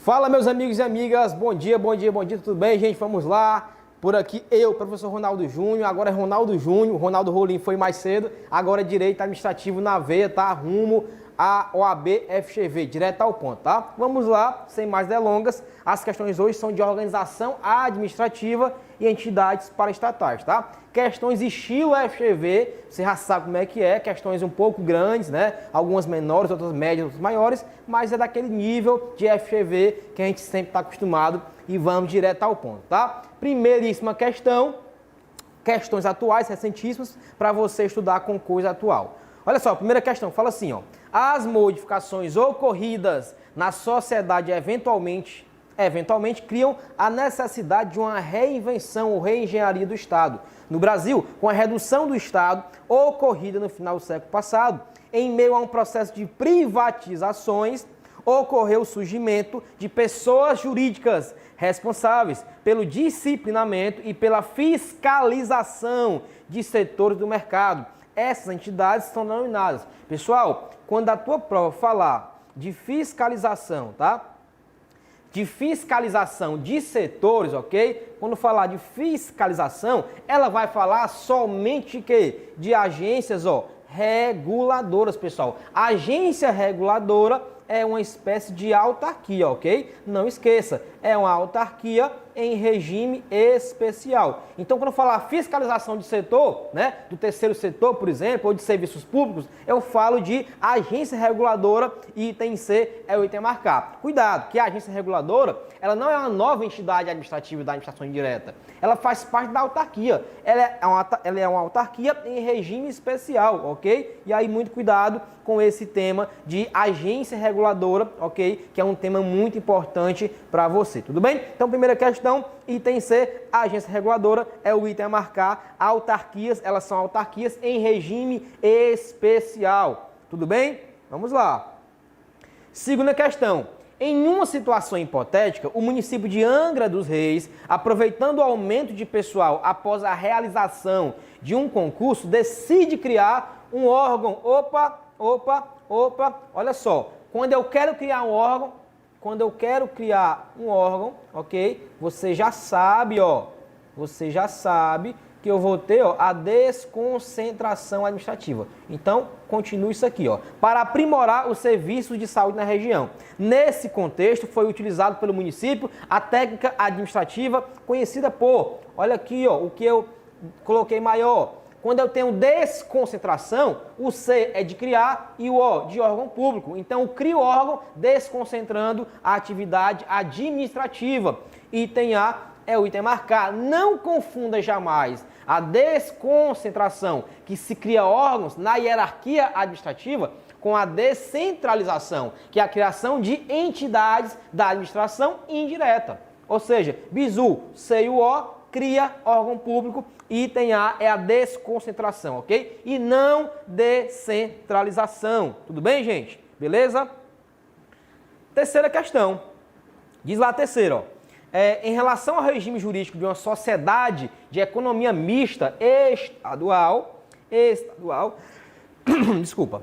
Fala, meus amigos e amigas, bom dia, tudo bem, gente? Vamos lá, por aqui eu, professor Ronaldo Júnior, agora é Ronaldo Júnior, o Ronaldo Rolim foi mais cedo, agora é Direito Administrativo na veia, tá? Rumo a OAB FGV, direto ao ponto, tá? Vamos lá, sem mais delongas, as questões hoje são de organização administrativa e entidades paraestatais, tá? Questões estilo FGV, você já sabe como é que é, questões um pouco grandes, né? Algumas menores, outras médias, outras maiores, mas é daquele nível de FGV que a gente sempre está acostumado e vamos direto ao ponto, tá? Primeiríssima questão, questões atuais, recentíssimas, para você estudar com coisa atual. Olha só, a primeira questão fala assim, ó. As modificações ocorridas na sociedade eventualmente criam a necessidade de uma reinvenção ou reengenharia do Estado. No Brasil, com a redução do Estado ocorrida no final do século passado, em meio a um processo de privatizações, ocorreu o surgimento de pessoas jurídicas responsáveis pelo disciplinamento e pela fiscalização de setores do mercado. Essas entidades são denominadas. Pessoal, quando a tua prova falar de fiscalização, tá? De fiscalização de setores, ok? Quando falar de fiscalização, ela vai falar somente que de agências, ó, reguladoras, pessoal. Agência reguladora é uma espécie de autarquia, ok? Não esqueça, é uma autarquia em regime especial. Então, quando eu falar fiscalização de setor, né, do terceiro setor, por exemplo, ou de serviços públicos, eu falo de agência reguladora e item C é o item a marcar. Cuidado, que a agência reguladora, ela não é uma nova entidade administrativa da administração indireta. Ela faz parte da autarquia. Ela é uma autarquia em regime especial, ok? E aí, muito cuidado com esse tema de agência reguladora, ok? Que é um tema muito importante para você, tudo bem? Então, primeira questão, item C, a agência reguladora é o item a marcar. Autarquias, elas são autarquias em regime especial, tudo bem? Vamos lá. Segunda questão. Em uma situação hipotética, o município de Angra dos Reis, aproveitando o aumento de pessoal após a realização de um concurso, decide criar um órgão. Opa, olha só. Quando eu quero criar um órgão, ok? Você já sabe, ó. Você já sabe que eu vou ter, ó, a desconcentração administrativa. Então, continue isso aqui, ó. Para aprimorar os serviços de saúde na região. Nesse contexto, foi utilizado pelo município a técnica administrativa conhecida por, olha aqui, ó, o que eu coloquei maior. Quando eu tenho desconcentração, o C é de criar e o O de órgão público. Então, eu crio o órgão desconcentrando a atividade administrativa. Item A é o item a marcar. Não confunda jamais a desconcentração, que se cria órgãos na hierarquia administrativa, com a descentralização, que é a criação de entidades da administração indireta. Ou seja, bizu, C e o O, cria órgão público, item A é a desconcentração, ok? E não descentralização. Tudo bem, gente? Beleza? Terceira questão. Diz lá a terceira, ó. Em relação ao regime jurídico de uma sociedade de economia mista estadual, desculpa,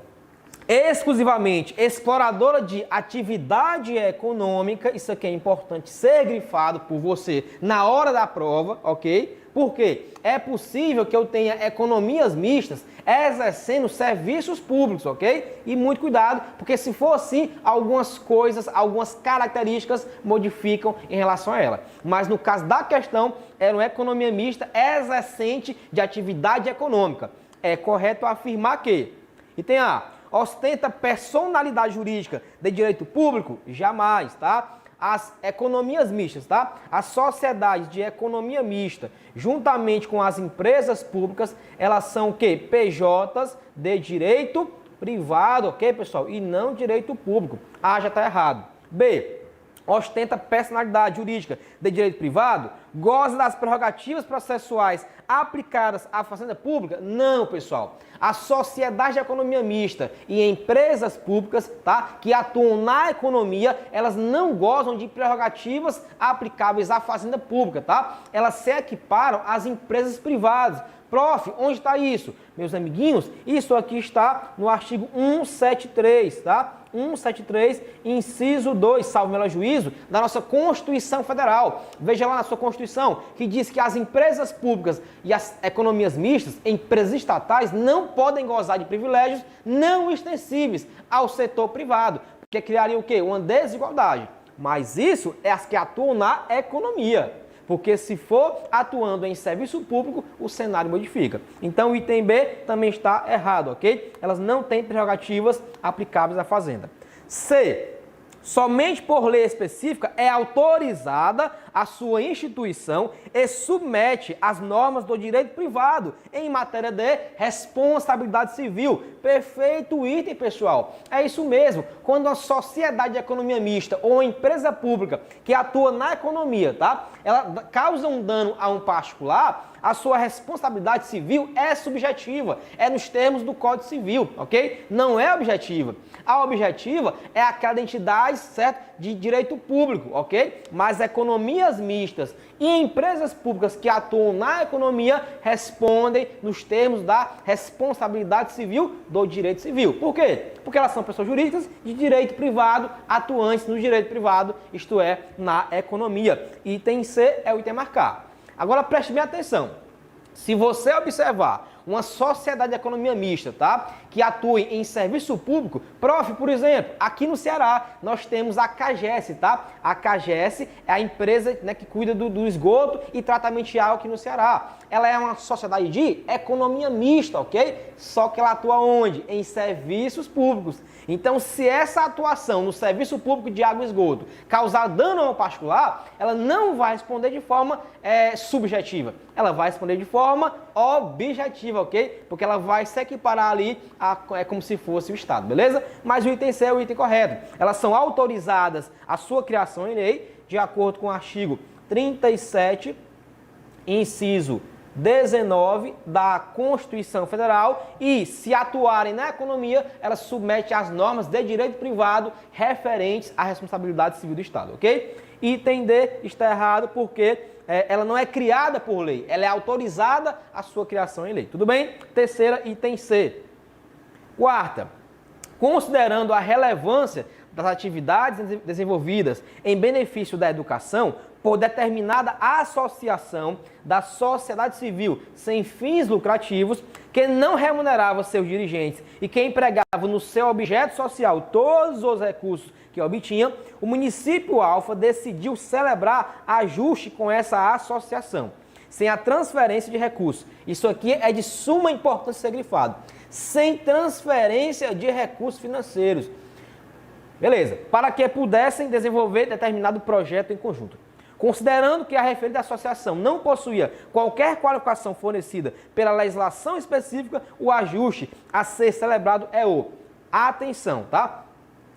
exclusivamente exploradora de atividade econômica, isso aqui é importante ser grifado por você na hora da prova, ok? Porque é possível que eu tenha economias mistas exercendo serviços públicos, ok? E muito cuidado, porque se for assim, algumas coisas, algumas características modificam em relação a ela. Mas no caso da questão, era uma economia mista exercente de atividade econômica. É correto afirmar que, item A, ostenta personalidade jurídica de direito público? Jamais, tá? As economias mistas, tá? As sociedades de economia mista, juntamente com as empresas públicas, elas são o quê? PJs de direito privado, ok, pessoal? E não direito público. A já está errado. B, ostenta personalidade jurídica de direito privado? Goza das prerrogativas processuais aplicadas à fazenda pública? Não, pessoal. A sociedade de economia mista e empresas públicas, tá, que atuam na economia, elas não gozam de prerrogativas aplicáveis à fazenda pública, tá? Elas se equiparam às empresas privadas. Prof, onde está isso? Meus amiguinhos, isso aqui está no artigo 173, tá? 173, inciso 2, salvo melhor juízo, da nossa Constituição Federal. Veja lá na sua Constituição, que diz que as empresas públicas e as economias mistas, empresas estatais, não podem gozar de privilégios não extensíveis ao setor privado, porque criaria o quê? Uma desigualdade. Mas isso é as que atuam na economia. Porque se for atuando em serviço público, o cenário modifica. Então o item B também está errado, ok? Elas não têm prerrogativas aplicáveis à Fazenda. C. Somente por lei específica é autorizada a sua instituição e submete às normas do direito privado em matéria de responsabilidade civil. Perfeito item, pessoal. É isso mesmo. Quando uma sociedade de economia mista ou uma empresa pública que atua na economia, tá? Ela causa um dano a um particular, a sua responsabilidade civil é subjetiva, é nos termos do Código Civil, ok? Não é objetiva. A objetiva é aquela entidade, certo, de direito público, ok? Mas economias mistas e empresas públicas que atuam na economia respondem nos termos da responsabilidade civil do direito civil. Por quê? Porque elas são pessoas jurídicas de direito privado, atuantes no direito privado, isto é, na economia. Item C é o item a marcar. Agora preste bem atenção. Se você observar uma sociedade de economia mista, tá? Que atue em serviço público, por exemplo, aqui no Ceará, nós temos a CAGES, tá? A CAGES é a empresa, né, que cuida do esgoto e tratamento de água aqui no Ceará. Ela é uma sociedade de economia mista, ok? Só que ela atua onde? Em serviços públicos. Então, se essa atuação no serviço público de água e esgoto causar dano ao particular, ela não vai responder de forma subjetiva. Ela vai responder de forma objetiva, ok? Porque ela vai se equiparar ali como se fosse o Estado, beleza? Mas o item C é o item correto. Elas são autorizadas a sua criação em lei, de acordo com o artigo 37, inciso 19 da Constituição Federal, e se atuarem na economia, elas se submetem às normas de direito privado referentes à responsabilidade civil do Estado, ok? Item D está errado porque ela não é criada por lei, ela é autorizada a sua criação em lei, tudo bem? Terceira, item C. Quarta, considerando a relevância das atividades desenvolvidas em benefício da educação por determinada associação da sociedade civil sem fins lucrativos, que não remunerava seus dirigentes e que empregava no seu objeto social todos os recursos que obtinha, o município Alfa decidiu celebrar ajuste com essa associação, sem a transferência de recursos. Isso aqui é de suma importância ser grifado. Sem transferência de recursos financeiros. Beleza. Para que pudessem desenvolver determinado projeto em conjunto. Considerando que a referida associação não possuía qualquer qualificação fornecida pela legislação específica, o ajuste a ser celebrado é o... Atenção, tá?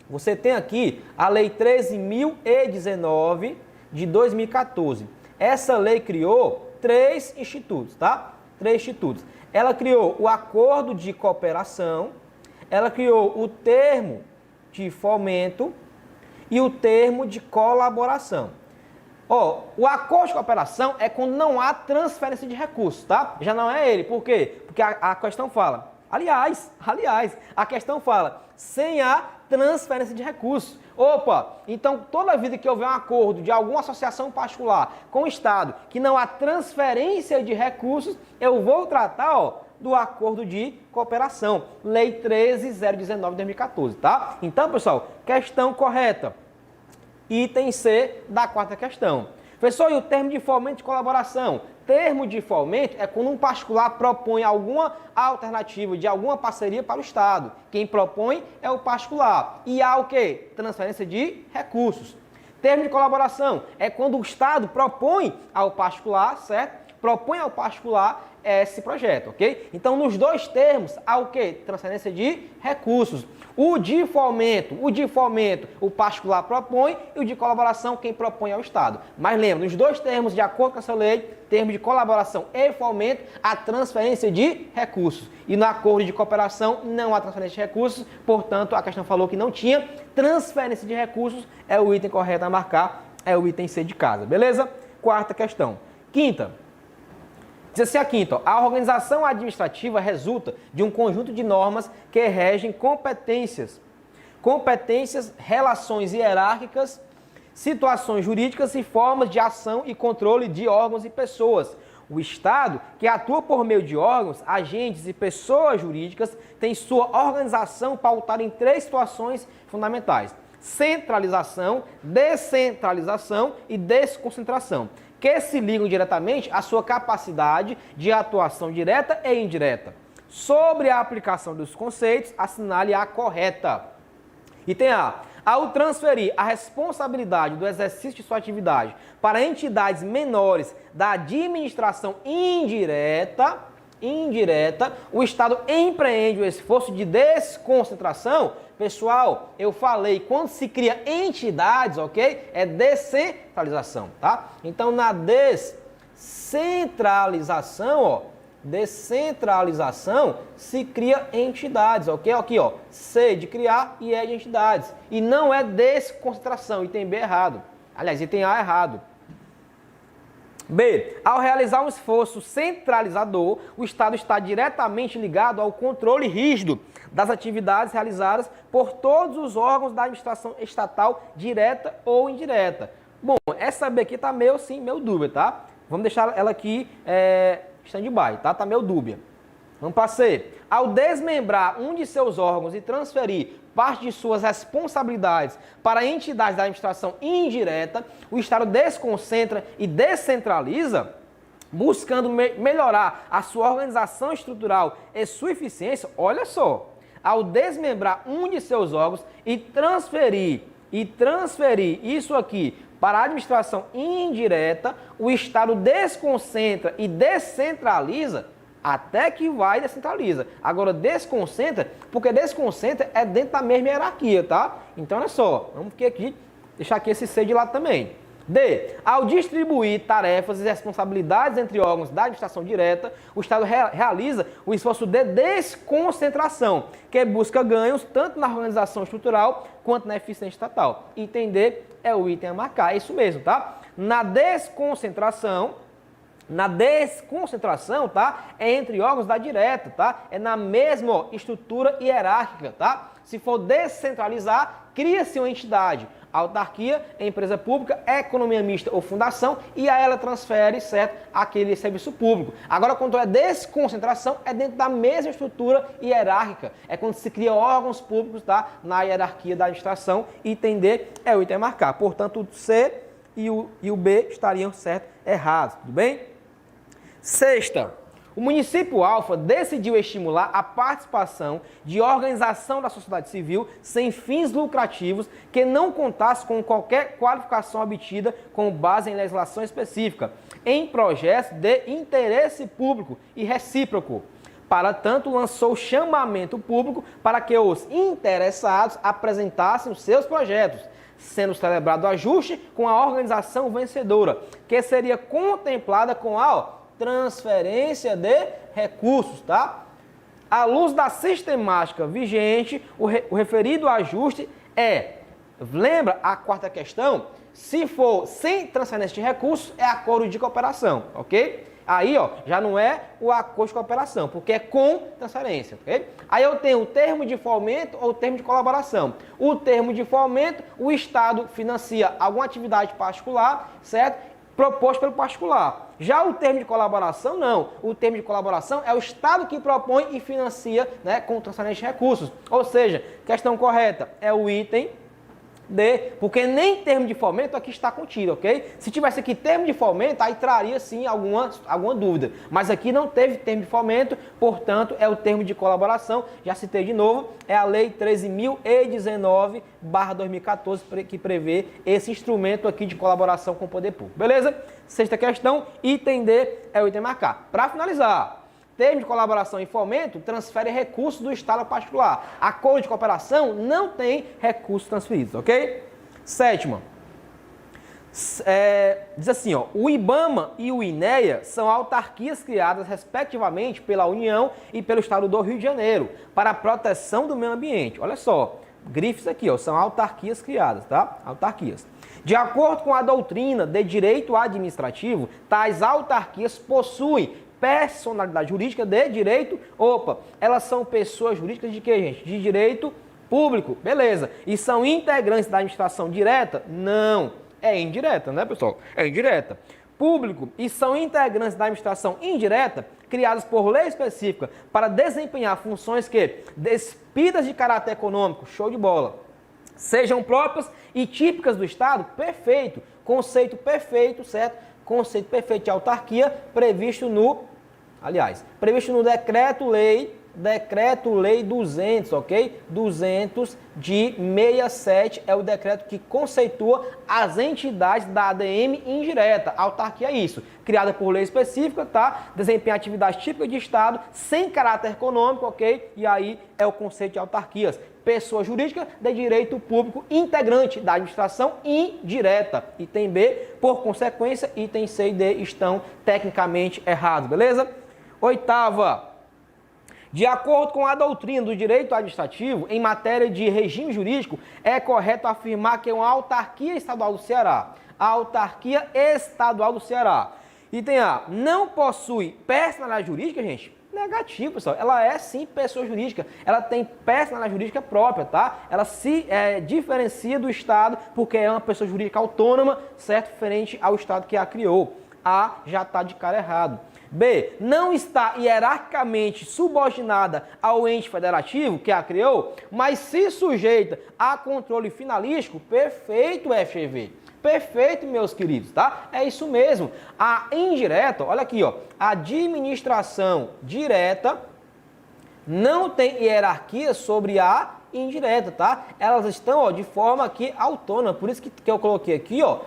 Você tem aqui a Lei 13.019 de 2014. Essa lei criou 3 institutos, tá? 3 institutos. Ela criou o acordo de cooperação, ela criou o termo de fomento e o termo de colaboração. Ó, o acordo de cooperação é quando não há transferência de recursos, tá? Já não é ele. Por quê? Porque a questão fala, aliás, a questão fala, sem a transferência de recursos. Opa, então toda vida que houver um acordo de alguma associação particular com o Estado que não há transferência de recursos, eu vou tratar, ó, do acordo de cooperação. Lei 13.019 de 2014, tá? Então, pessoal, questão correta. Item C da quarta questão. Professor, e o termo de fomento de colaboração? Termo de fomento é quando um particular propõe alguma alternativa de alguma parceria para o Estado. Quem propõe é o particular. E há o quê? Transferência de recursos. Termo de colaboração é quando o Estado propõe ao particular, certo? Propõe ao particular esse projeto, ok? Então, nos dois termos, há o quê? Transferência de recursos. O de fomento, o particular propõe, e o de colaboração, quem propõe é o Estado. Mas lembra, nos dois termos, de acordo com essa lei, termo de colaboração e fomento, há transferência de recursos. E no acordo de cooperação, não há transferência de recursos, portanto, a questão falou que não tinha transferência de recursos, é o item correto a marcar, é o item C de casa, beleza? Quarta questão. Quinta. Diz assim a quinta, ó, a organização administrativa resulta de um conjunto de normas que regem competências, competências, relações hierárquicas, situações jurídicas e formas de ação e controle de órgãos e pessoas. O Estado, que atua por meio de órgãos, agentes e pessoas jurídicas, tem sua organização pautada em 3 situações fundamentais: centralização, descentralização e desconcentração, que se ligam diretamente à sua capacidade de atuação direta e indireta. Sobre a aplicação dos conceitos, assinale a correta. Item A. Ao transferir a responsabilidade do exercício de sua atividade para entidades menores da administração indireta, o Estado empreende o esforço de desconcentração. Pessoal, eu falei, quando se cria entidades, ok? É descentralização, tá? Então, na descentralização, ó, descentralização se cria entidades, ok? Aqui, ó, C de criar e E de entidades. E não é desconcentração, item B errado. Aliás, item A errado. B. Ao realizar um esforço centralizador, o Estado está diretamente ligado ao controle rígido das atividades realizadas por todos os órgãos da administração estatal, direta ou indireta. Bom, essa B aqui está meio dúbia, tá? Vamos deixar ela aqui stand-by, tá? Tá meio dúbia. Vamos para C. Ao desmembrar um de seus órgãos e transferir parte de suas responsabilidades para entidades da administração indireta, o Estado desconcentra e descentraliza, buscando melhorar a sua organização estrutural e sua eficiência. Olha só, ao desmembrar um de seus órgãos e transferir isso aqui para a administração indireta, o Estado desconcentra e descentraliza, até que vai e descentraliza. Agora, desconcentra, porque desconcentra é dentro da mesma hierarquia, tá? Então, olha só, vamos aqui, deixar aqui esse C de lado também. D. Ao distribuir tarefas e responsabilidades entre órgãos da administração direta, o Estado realiza o esforço de desconcentração, que busca ganhos tanto na organização estrutural quanto na eficiência estatal. Item D é o item a marcar, é isso mesmo, tá? Na desconcentração, tá? É entre órgãos da direta, tá? É na mesma estrutura hierárquica, tá? Se for descentralizar, cria-se uma entidade, autarquia, empresa pública, economia mista ou fundação, e a ela transfere, certo, aquele serviço público. Agora, quando é desconcentração, é dentro da mesma estrutura hierárquica. É quando se cria órgãos públicos, tá? Na hierarquia da administração. Item D é o item a marcar. Portanto, o C e o B estariam, certo, errados. Tudo bem? Sexta, o município Alfa decidiu estimular a participação de organização da sociedade civil sem fins lucrativos que não contasse com qualquer qualificação obtida com base em legislação específica, em projetos de interesse público e recíproco. Para tanto, lançou chamamento público para que os interessados apresentassem os seus projetos, sendo celebrado o ajuste com a organização vencedora, que seria contemplada com a transferência de recursos, tá? À luz da sistemática vigente, o referido ajuste lembra a quarta questão? Se for sem transferência de recursos, é acordo de cooperação, ok? Aí, ó, já não é o acordo de cooperação, porque é com transferência, ok? Aí eu tenho o termo de fomento ou o termo de colaboração. O termo de fomento, o Estado financia alguma atividade particular, certo? Proposto pelo particular. Já o termo de colaboração, não. O termo de colaboração é o Estado que propõe e financia, né, com transferência de recursos. Ou seja, questão correta é o item D, porque nem termo de fomento aqui está contido, ok? Se tivesse aqui termo de fomento, aí traria sim alguma dúvida. Mas aqui não teve termo de fomento, portanto, é o termo de colaboração. Já citei de novo, é a Lei 13.019/2014 que prevê esse instrumento aqui de colaboração com o poder público. Beleza? Sexta questão, item D é o item a marcar. Para finalizar, termo de colaboração e fomento transfere recursos do Estado ao particular. Acordo de cooperação não tem recursos transferidos, ok? Sétima. Diz assim, ó, o IBAMA e o INEA são autarquias criadas respectivamente pela União e pelo Estado do Rio de Janeiro para a proteção do meio ambiente. Olha só, grifes aqui, ó, são autarquias criadas, tá? Autarquias. De acordo com a doutrina de direito administrativo, tais autarquias possuem personalidade jurídica de direito. Elas são pessoas jurídicas de quê, gente? De direito Público, beleza. E são integrantes da administração direta? Não. É indireta, né, pessoal? É indireta. Público e são integrantes da administração indireta, criadas por lei específica para desempenhar funções que, despidas de caráter econômico, show de bola, sejam próprias e típicas do Estado, perfeito. Conceito perfeito, certo? Conceito perfeito de autarquia previsto no Decreto-Lei 200, ok? 200 de 67 é o decreto que conceitua as entidades da ADM indireta. Autarquia é isso, criada por lei específica, tá? Desempenha atividade típica de Estado, sem caráter econômico, ok? E aí é o conceito de autarquias. Pessoa jurídica de direito público integrante da administração indireta. Item B, por consequência, item C e D estão tecnicamente errados, beleza? Oitava. De acordo com a doutrina do direito administrativo, em matéria de regime jurídico, é correto afirmar que é uma autarquia estadual do Ceará. A autarquia estadual do Ceará. Item A, não possui personalidade jurídica, gente? Negativo, pessoal. Ela é sim pessoa jurídica. Ela tem personalidade jurídica própria, tá? Ela se diferencia do Estado porque é uma pessoa jurídica autônoma, certo? Diferente ao Estado que a criou. A já está de cara errado. B, não está hierarquicamente subordinada ao ente federativo que a criou, mas se sujeita a controle finalístico, perfeito, FGV. Perfeito, meus queridos, tá? É isso mesmo. A indireta, olha aqui, ó, a administração direta não tem hierarquia sobre a indireta, tá? Elas estão, ó, de forma aqui autônoma, por isso que eu coloquei aqui, ó,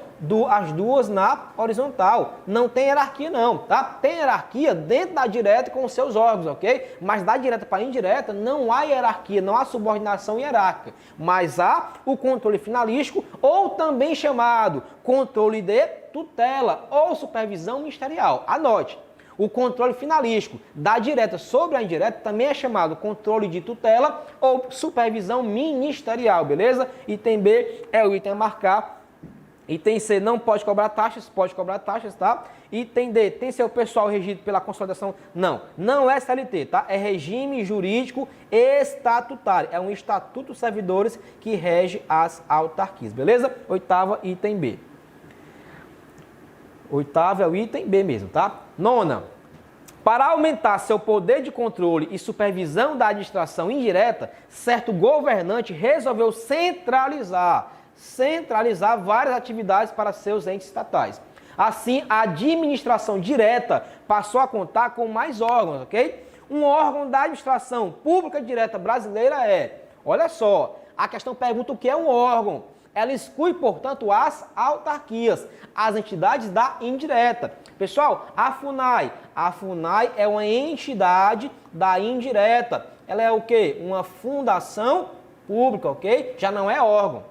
as duas na horizontal. Não tem hierarquia não, tá? Tem hierarquia dentro da direta com os seus órgãos, ok? Mas da direta para a indireta não há hierarquia, não há subordinação hierárquica. Mas há o controle finalístico, ou também chamado controle de tutela ou supervisão ministerial. Anote. O controle finalístico da direta sobre a indireta também é chamado controle de tutela ou supervisão ministerial, beleza? Item B é o item a marcar. Item C, não pode cobrar taxas, tá? Item D, tem seu pessoal regido pela consolidação? Não, não é CLT, tá? É regime jurídico estatutário. É um estatuto dos servidores que rege as autarquias, beleza? Oitava, item B. Oitavo é o item B mesmo, tá? Nona, para aumentar seu poder de controle e supervisão da administração indireta, certo governante resolveu centralizar várias atividades para seus entes estatais. Assim, a administração direta passou a contar com mais órgãos, ok? Um órgão da administração pública direta brasileira é, olha só, a questão pergunta o que é um órgão. Ela exclui, portanto, as autarquias, as entidades da indireta. Pessoal, a FUNAI é uma entidade da indireta. Ela é o quê? Uma fundação pública, ok? Já não é órgão.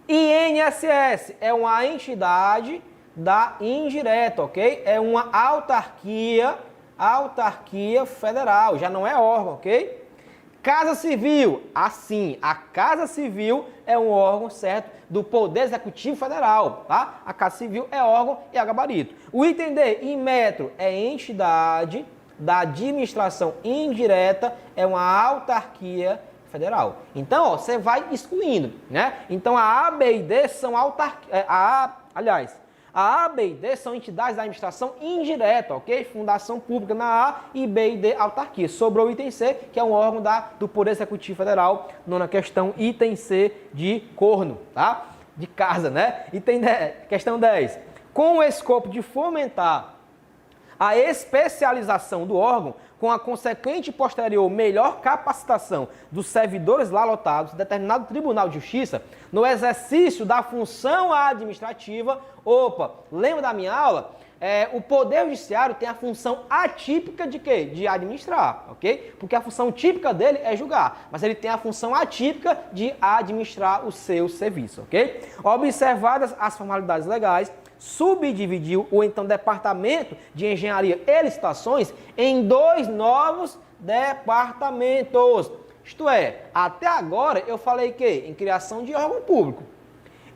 INSS é uma entidade da indireta, ok? É uma autarquia federal, já não é órgão, ok? Casa Civil, assim, a Casa Civil é um órgão, certo, do Poder Executivo Federal, tá? A Casa Civil é órgão e é gabarito. O item D, Inmetro, é entidade da administração indireta, é uma autarquia federal. Então, ó, você vai excluindo, né? Então, a A, B e D são autarquias, a A, B e D são entidades da administração indireta, ok? Fundação pública na A e B e D autarquia. Sobrou o item C, que é um órgão do Poder Executivo Federal. Nona questão, item C de corno, tá? De casa, né? Item 10, questão 10. Com o escopo de fomentar a especialização do órgão, com a consequente e posterior melhor capacitação dos servidores lá lotados, determinado Tribunal de Justiça, no exercício da função administrativa. Opa, lembra da minha aula? O Poder Judiciário tem a função atípica de quê? De administrar, ok? Porque a função típica dele é julgar, mas ele tem a função atípica de administrar o seu serviço, ok? Observadas as formalidades legais, subdividiu o então Departamento de Engenharia e Licitações em 2 novos departamentos. Isto é, até agora eu falei que em criação de órgão público,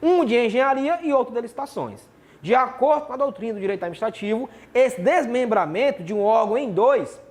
um de engenharia e outro de licitações. De acordo com a doutrina do direito administrativo, esse desmembramento de um órgão em dois,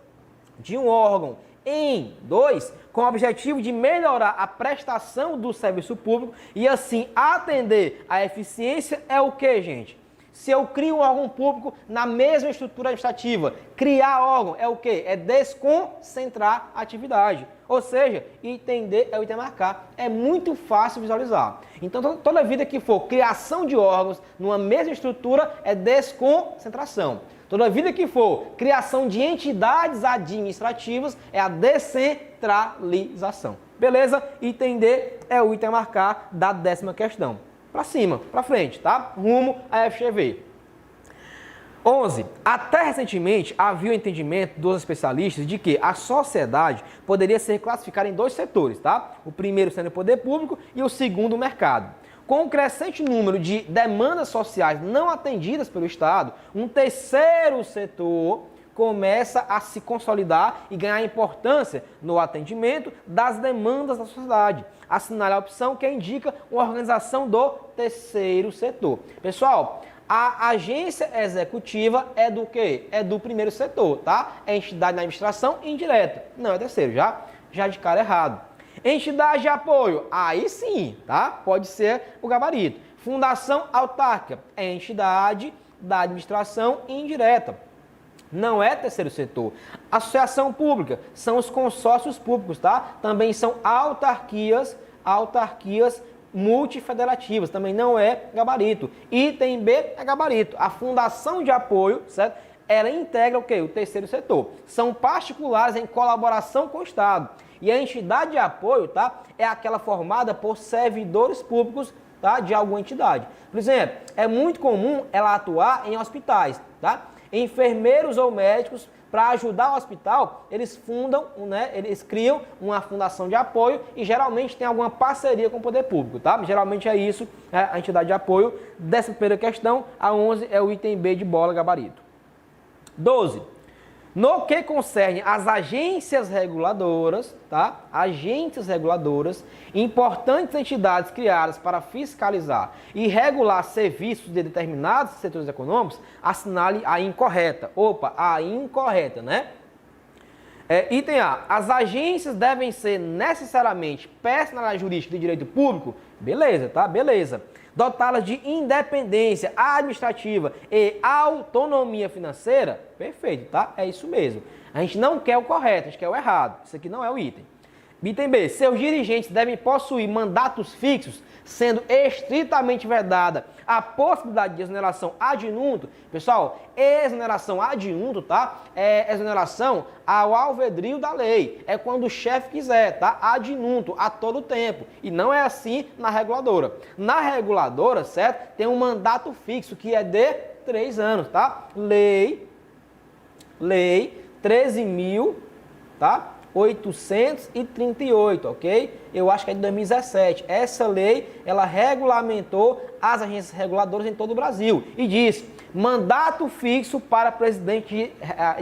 em 2, com o objetivo de melhorar a prestação do serviço público e assim atender à eficiência é o que, gente? Se eu crio um órgão público na mesma estrutura administrativa, criar órgão é o quê? É desconcentrar a atividade. Ou seja, item D é o item a marcar. É muito fácil visualizar. Então, toda vida que for criação de órgãos numa mesma estrutura é desconcentração. Toda vida que for criação de entidades administrativas é a descentralização. Beleza? Item D é o item a marcar da 10ª questão. Para cima, para frente, tá? Rumo à FGV. 11. Até recentemente havia o entendimento dos especialistas de que a sociedade poderia ser classificada em 2 setores, tá? O primeiro sendo o poder público e o segundo o mercado. Com o crescente número de demandas sociais não atendidas pelo Estado, um terceiro setor começa a se consolidar e ganhar importância no atendimento das demandas da sociedade. Assinale a opção que indica uma organização do terceiro setor. Pessoal, a agência executiva é do quê? É do primeiro setor, tá? É entidade de administração indireta. Não, é terceiro, já de cara errado. Entidade de apoio, aí sim, tá? Pode ser o gabarito. Fundação autárquica, é entidade da administração indireta. Não é terceiro setor. Associação pública são os consórcios públicos, tá? Também são autarquias multifederativas, também não é gabarito. Item B é gabarito. A fundação de apoio, certo? Ela integra o quê? O terceiro setor. São particulares em colaboração com o Estado. E a entidade de apoio, tá? É aquela formada por servidores públicos, tá? De alguma entidade. Por exemplo, é muito comum ela atuar em hospitais, tá? Enfermeiros ou médicos, para ajudar o hospital, eles fundam, né, eles criam uma fundação de apoio e geralmente tem alguma parceria com o poder público, tá? Geralmente é isso, a entidade de apoio. Dessa primeira questão, a 11 é o item B de bola gabarito. 12. No que concerne às agências reguladoras, tá? Agências reguladoras, importantes entidades criadas para fiscalizar e regular serviços de determinados setores econômicos, assinale a incorreta. Opa, a incorreta, né? Item A. As agências devem ser necessariamente personalidade jurídica de direito público? Beleza, tá? Beleza. Dotá-las de independência administrativa e autonomia financeira? Perfeito, tá? É isso mesmo. A gente não quer o correto, a gente quer o errado. Isso aqui não é o item. Item B. Seus dirigentes devem possuir mandatos fixos, sendo estritamente vedada a possibilidade de exoneração ad nunto. Pessoal, exoneração ad nunto, tá? É exoneração ao alvedrio da lei. É quando o chefe quiser, tá? Ad nunto, a todo tempo. E não é assim na reguladora. Na reguladora, certo? Tem um mandato fixo que é de 3 anos, tá? Lei 13.000, tá? 838, ok? Eu acho que é de 2017. Essa lei, ela regulamentou as agências reguladoras em todo o Brasil e diz: mandato fixo para presidente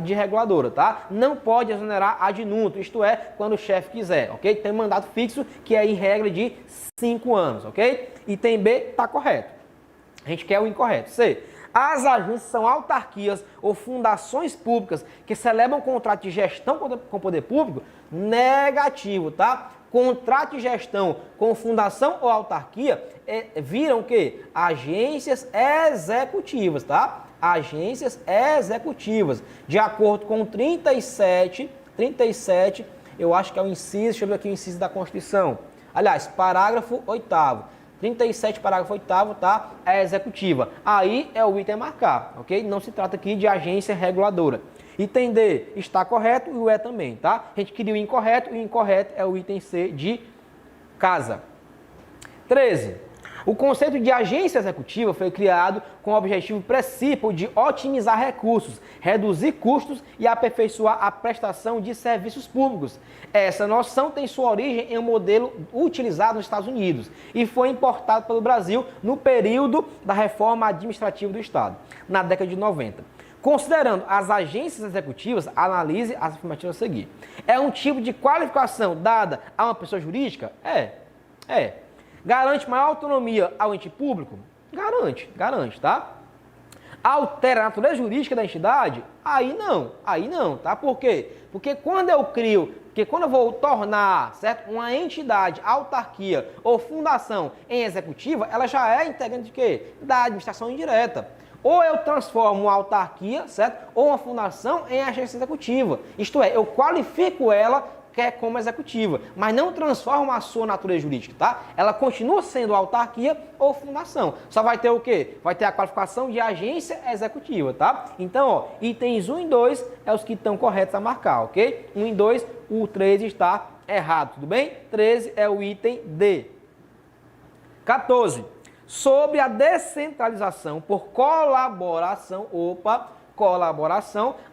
de reguladora, tá? Não pode exonerar ad nunto, isto é, quando o chefe quiser, ok? Tem mandato fixo que é em regra de 5 anos, ok? Item B tá correto. A gente quer o incorreto. C. As agências são autarquias ou fundações públicas que celebram contrato de gestão com o poder público? Negativo, tá? Contrato de gestão com fundação ou autarquia viram o quê? Agências executivas, tá? Agências executivas. De acordo com 37, eu acho que é o inciso, deixa eu ver aqui o inciso da Constituição. Aliás, parágrafo 8º. 37, parágrafo 8º, tá? É executiva. Aí é o item a marcar, ok? Não se trata aqui de agência reguladora. Item D está correto e o E também, tá? A gente queria o incorreto e o incorreto é o item C de casa. 13. O conceito de agência executiva foi criado com o objetivo principal de otimizar recursos, reduzir custos e aperfeiçoar a prestação de serviços públicos. Essa noção tem sua origem em um modelo utilizado nos Estados Unidos e foi importado pelo Brasil no período da reforma administrativa do Estado, na década de 90. Considerando as agências executivas, analise as afirmativas a seguir. É um tipo de qualificação dada a uma pessoa jurídica? É. Garante maior autonomia ao ente público? Garante, tá? altera a natureza jurídica da entidade? Aí não, tá? Por quê? Porque quando eu vou tornar, certo, uma entidade, autarquia ou fundação em executiva, ela já é integrante de quê? Da administração indireta. Ou eu transformo uma autarquia, certo, ou uma fundação em agência executiva. Isto é, eu qualifico ela como executiva, mas não transforma a sua natureza jurídica, tá? Ela continua sendo autarquia ou fundação. Só vai ter o quê? Vai ter a qualificação de agência executiva, tá? Então, ó, itens 1 e 2 é os que estão corretos a marcar, ok? 1 e 2, o 13 está errado, tudo bem? 13 é o item D. 14. Sobre a descentralização por colaboração,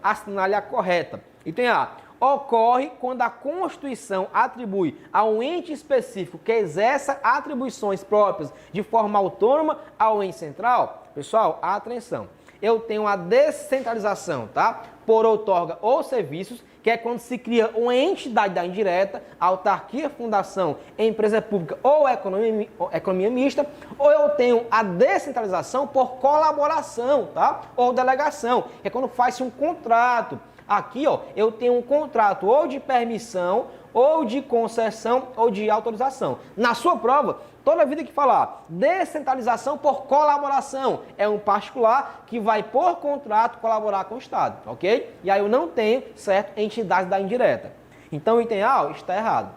assinale a correta. Item A. Ocorre quando a Constituição atribui a um ente específico que exerça atribuições próprias de forma autônoma ao ente central. Pessoal, atenção. Eu tenho a descentralização, tá? Por outorga ou serviços, que é quando se cria uma entidade da indireta, autarquia, fundação, empresa pública ou economia mista, ou eu tenho a descentralização por colaboração, tá? Ou delegação, que é quando faz-se um contrato. Aqui, ó, eu tenho um contrato ou de permissão, ou de concessão, ou de autorização. Na sua prova, toda vida que falar descentralização por colaboração, é um particular que vai, por contrato, colaborar com o Estado, ok? E aí eu não tenho, certo, entidade da indireta. Então, o item A está errado.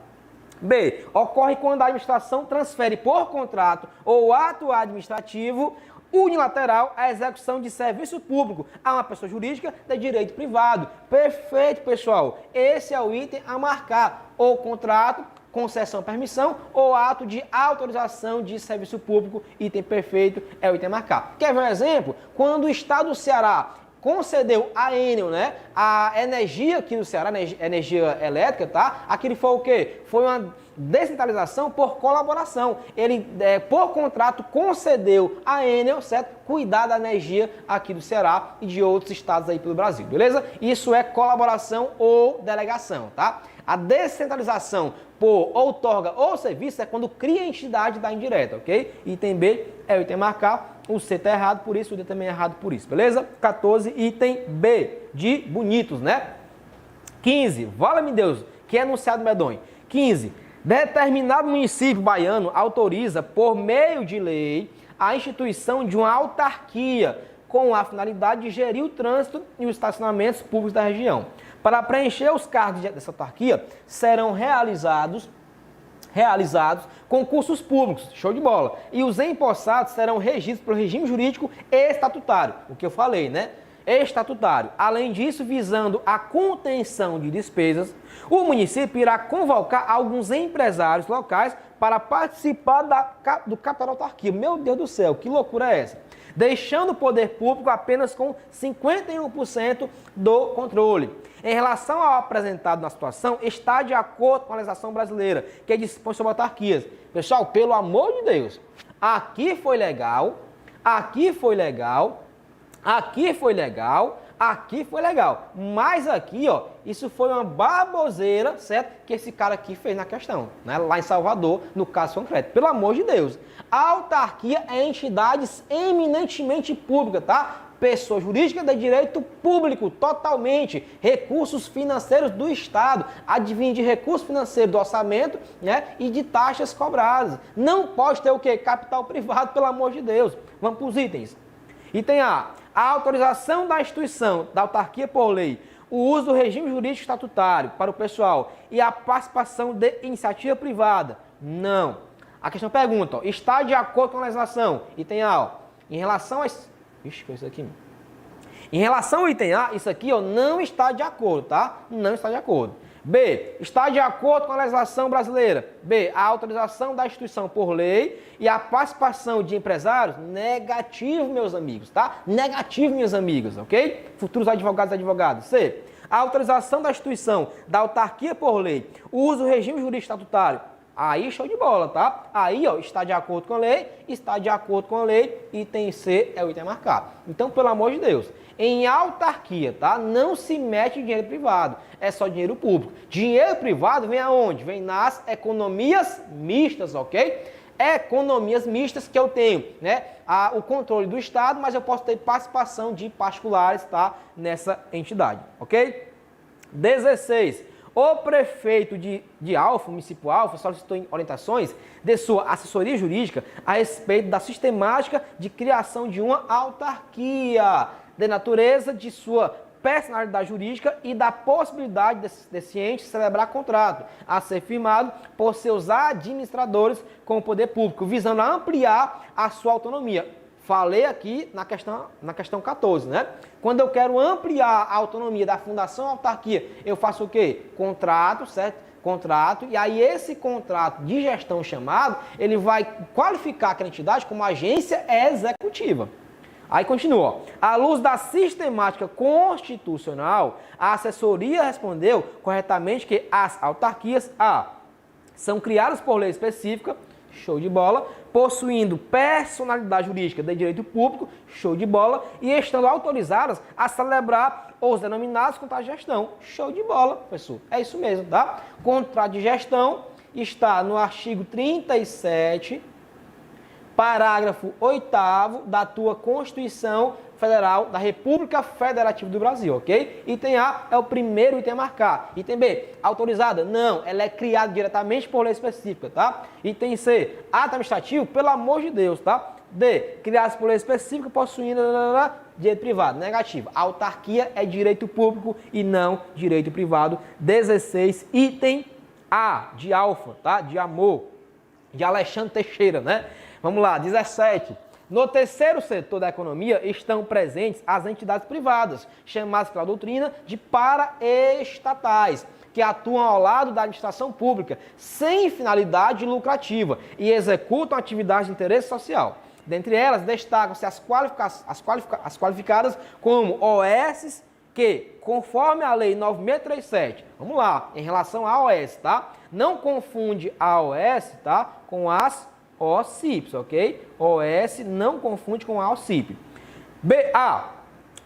B. Ocorre quando a administração transfere por contrato ou ato administrativo unilateral a execução de serviço público a uma pessoa jurídica de direito privado. Perfeito, pessoal. Esse é o item a marcar. Ou contrato, concessão, permissão, ou ato de autorização de serviço público. Item perfeito é o item a marcar. Quer ver um exemplo? Quando o Estado do Ceará concedeu a Enel, né, a energia aqui no Ceará, energia elétrica, tá? Aquilo foi o quê? Foi uma descentralização por colaboração. Ele, por contrato, concedeu a Enel, certo? Cuidar da energia aqui do Ceará e de outros estados aí pelo Brasil, beleza? Isso é colaboração ou delegação, tá? A descentralização por outorga ou serviço é quando cria a entidade da indireta, ok? Item B é o item a marcar. O C está errado por isso, o D também é errado por isso, beleza? 14, item B, de bonitos, né? 15, vala-me Deus, que é enunciado medonho. 15, determinado município baiano autoriza, por meio de lei, a instituição de uma autarquia com a finalidade de gerir o trânsito e os estacionamentos públicos da região. Para preencher os cargos dessa autarquia, serão realizados concursos públicos, show de bola. E os empossados serão regidos pelo regime jurídico estatutário, o que eu falei, né? Estatutário. Além disso, visando a contenção de despesas, o município irá convocar alguns empresários locais para participar do capital da autarquia. Meu Deus do céu, que loucura é essa? Deixando o poder público apenas com 51% do controle. Em relação ao apresentado na situação, está de acordo com a legislação brasileira, que dispõe sobre autarquias. Pessoal, pelo amor de Deus, aqui foi legal, aqui foi legal, aqui foi legal, aqui foi legal. Mas aqui, ó, isso foi uma baboseira, certo? Que esse cara aqui fez na questão, né? Lá em Salvador, no caso concreto. Pelo amor de Deus. A autarquia é entidade eminentemente pública, tá? Pessoa jurídica de direito público, totalmente. Recursos financeiros do Estado. Advém de recursos financeiros do orçamento, né? E de taxas cobradas. Não pode ter o quê? Capital privado, pelo amor de Deus. Vamos para os itens. Item A. A autorização da instituição, da autarquia por lei, o uso do regime jurídico estatutário para o pessoal e a participação de iniciativa privada. Não. A questão pergunta, ó, está de acordo com a legislação? Item A, ó, em relação a... Ixi, foi isso aqui. Em relação ao item A, isso aqui, ó, não está de acordo, tá? Não está de acordo. B, está de acordo com a legislação brasileira. B, a autorização da instituição por lei e a participação de empresários, negativo, meus amigos, tá? Negativo, minhas amigas, ok? Futuros advogados e advogadas. C, a autorização da instituição da autarquia por lei, o uso do regime jurídico estatutário. Aí, show de bola, tá? Aí, ó, está de acordo com a lei, está de acordo com a lei, item C é o item a marcar. Então, pelo amor de Deus, em autarquia, tá? Não se mete dinheiro privado, é só dinheiro público. Dinheiro privado vem aonde? Vem nas economias mistas, ok? economias mistas, que eu tenho, né, o controle do Estado, mas eu posso ter participação de particulares, tá, nessa entidade, ok? 16. O prefeito de Alfa, município Alfa, solicitou orientações de sua assessoria jurídica a respeito da sistemática de criação de uma autarquia, de natureza de sua personalidade jurídica e da possibilidade desse ente celebrar contrato a ser firmado por seus administradores com o poder público, visando ampliar a sua autonomia. Falei aqui na questão 14, né? Quando eu quero ampliar a autonomia da fundação autarquia, eu faço o quê? Contrato, certo? Contrato, e aí esse contrato de gestão chamado, ele vai qualificar aquela entidade como agência executiva. Aí continua, ó. À luz da sistemática constitucional, a assessoria respondeu corretamente que as autarquias são criadas por lei específica, show de bola, possuindo personalidade jurídica de direito público, show de bola, e estando autorizadas a celebrar os denominados contratos de gestão, show de bola, professor. É isso mesmo, tá? Contrato de gestão está no artigo 37, parágrafo 8º da tua Constituição Federal da República Federativa do Brasil, ok? Item A é o primeiro item a marcar. Item B, autorizada? Não, ela é criada diretamente por lei específica, tá? Item C, ato administrativo, pelo amor de Deus, tá? D, criados por lei específica, possuindo direito privado. Negativo. A autarquia é direito público e não direito privado. 16, item A, de Alfa, tá? De amor, de Alexandre Teixeira, né? Vamos lá, 17. No terceiro setor da economia estão presentes as entidades privadas, chamadas pela doutrina de paraestatais, que atuam ao lado da administração pública, sem finalidade lucrativa e executam atividades de interesse social. Dentre elas, destacam-se as qualificadas como OS, que, conforme a Lei 9637, vamos lá, em relação à OS, tá? Não confunde a OS, tá, com as OCIPs, ok? OS não confunde com a OCIP. BA.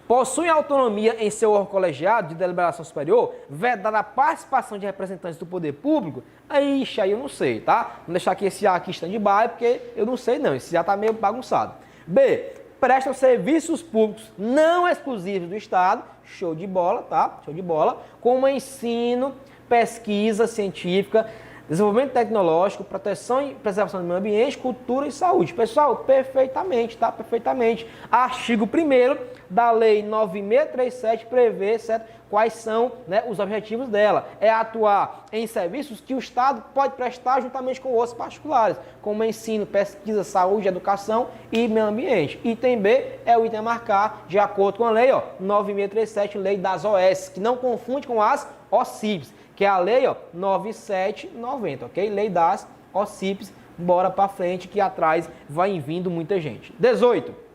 Possui autonomia em seu órgão colegiado de deliberação superior, vedada a participação de representantes do poder público? Aí eu não sei, tá? Vou deixar aqui esse A aqui stand-by, porque eu não sei não, esse já tá meio bagunçado. B. Prestam serviços públicos não exclusivos do Estado, show de bola, tá? Show de bola, como ensino, pesquisa científica, desenvolvimento tecnológico, proteção e preservação do meio ambiente, cultura e saúde. Pessoal, perfeitamente, tá? Perfeitamente. Artigo 1º da Lei 9637 prevê, certo, quais são, né, os objetivos dela. É atuar em serviços que o Estado pode prestar juntamente com outros particulares, como ensino, pesquisa, saúde, educação e meio ambiente. Item B é o item a marcar de acordo com a lei, ó, 9637, lei das OS, que não confunde com as OCIPs, que é a lei, ó, 9790, ok? Lei das OCIPs, bora para frente que atrás vai vindo muita gente. 18.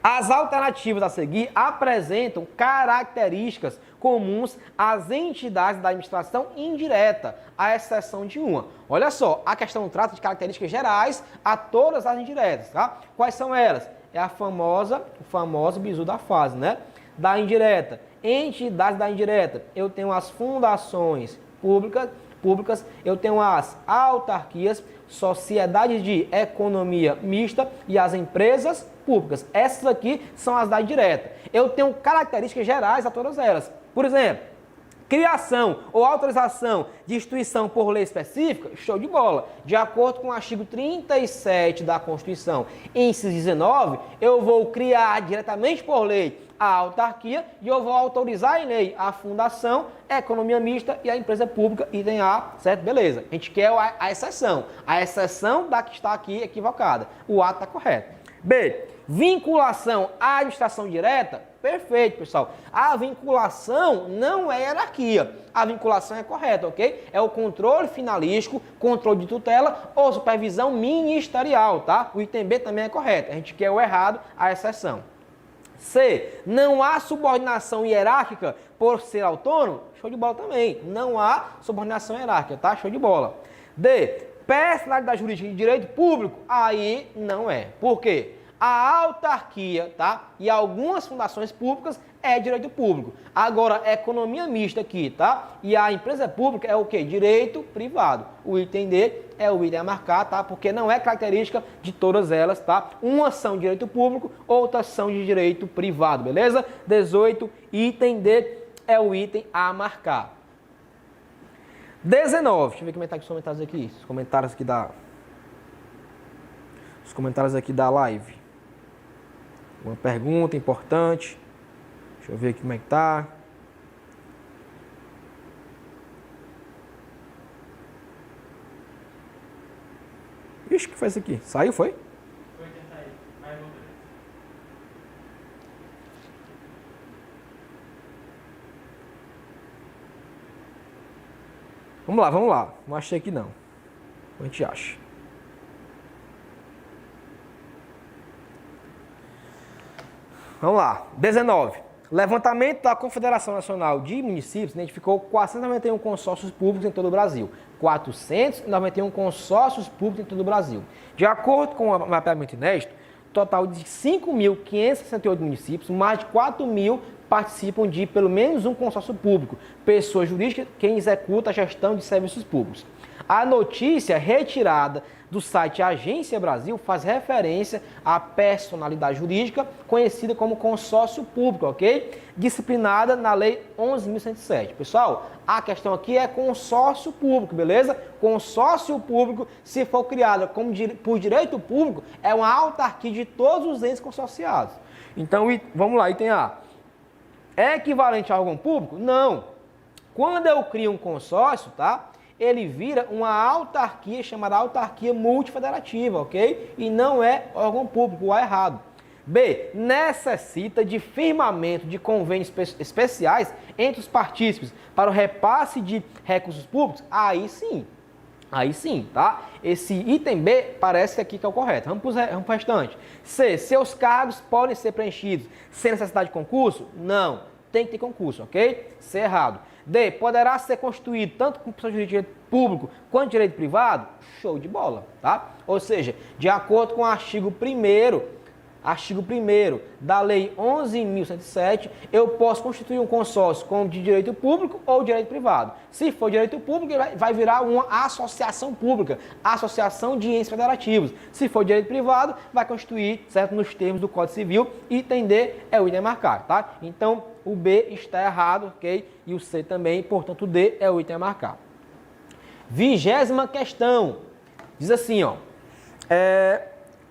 As alternativas a seguir apresentam características comuns às entidades da administração indireta, à exceção de uma. Olha só, a questão trata de características gerais a todas as indiretas, tá? Quais são elas? É o famoso bizu da fase, né? Da indireta. Entidades da indireta, eu tenho as fundações públicas, eu tenho as autarquias, sociedades de economia mista e as empresas públicas. Essas aqui são as da indireta. Eu tenho características gerais a todas elas. Por exemplo, criação ou autorização de instituição por lei específica, show de bola. De acordo com o artigo 37 da Constituição, inciso 19, eu vou criar diretamente por lei a autarquia e eu vou autorizar em lei a fundação, a economia mista e a empresa pública, item A, certo? Beleza. A gente quer a exceção. A exceção da que está aqui equivocada. O A está correto. B. Vinculação à administração direta. Perfeito, pessoal. A vinculação não é hierarquia. A vinculação é correta, ok? É o controle finalístico, controle de tutela ou supervisão ministerial, tá? O item B também é correto. A gente quer o errado, a exceção. C. Não há subordinação hierárquica por ser autônomo? Show de bola também. Não há subordinação hierárquica, tá? Show de bola. D. Personalidade jurídica de direito público? Aí não é. Por quê? A autarquia, tá? E algumas fundações públicas, é direito público. Agora, economia mista aqui, tá? E a empresa pública é o quê? Direito privado. O item D é o item a marcar, tá? Porque não é característica de todas elas, tá? Umas são de direito público, outras são de direito privado, beleza? 18, item D é o item a marcar. 19, deixa eu ver como é que tá os comentários aqui. Os comentários aqui da live. Uma pergunta importante. Deixa eu ver aqui como é que tá. Ixi, o que foi isso aqui? Saiu, foi? Foi tentar sair, mas voltou. Vamos lá. Não achei aqui não. A gente acha. Vamos lá. 19. Levantamento da Confederação Nacional de Municípios identificou 491 consórcios públicos em todo o Brasil. 491 consórcios públicos em todo o Brasil. De acordo com o mapeamento inédito, total de 5.568 municípios, mais de 4.000 participam de pelo menos um consórcio público, pessoa jurídica quem executa a gestão de serviços públicos. A notícia retirada do site Agência Brasil faz referência à personalidade jurídica conhecida como consórcio público, ok? Disciplinada na Lei 11.107. Pessoal, a questão aqui é consórcio público, beleza? Consórcio público, se for criado por direito público, é uma autarquia de todos os entes consorciados. Então, vamos lá, item A. É equivalente a órgão público? Não. Quando eu crio um consórcio, tá? Ele vira uma autarquia chamada autarquia multifederativa, ok? E não é órgão público, o A errado. B. Necessita de firmamento de convênios especiais entre os partícipes para o repasse de recursos públicos? Aí sim, tá? Esse item B parece aqui que é o correto. Vamos para o restante. C. Seus cargos podem ser preenchidos sem necessidade de concurso? Não. Tem que ter concurso, ok? C. Errado. D. Poderá ser constituído tanto com pessoa jurídica público quanto direito privado? Show de bola, tá? Ou seja, de acordo com o artigo 1º da Lei 11.107, eu posso constituir um consórcio como de direito público ou direito privado. Se for direito público, vai virar uma associação pública, associação de entes federativos. Se for direito privado, vai constituir, certo, nos termos do Código Civil, item D é o item a marcar, tá? Então, o B está errado, ok? E o C também, portanto, o D é o item a marcar. 20ª questão. Diz assim, ó.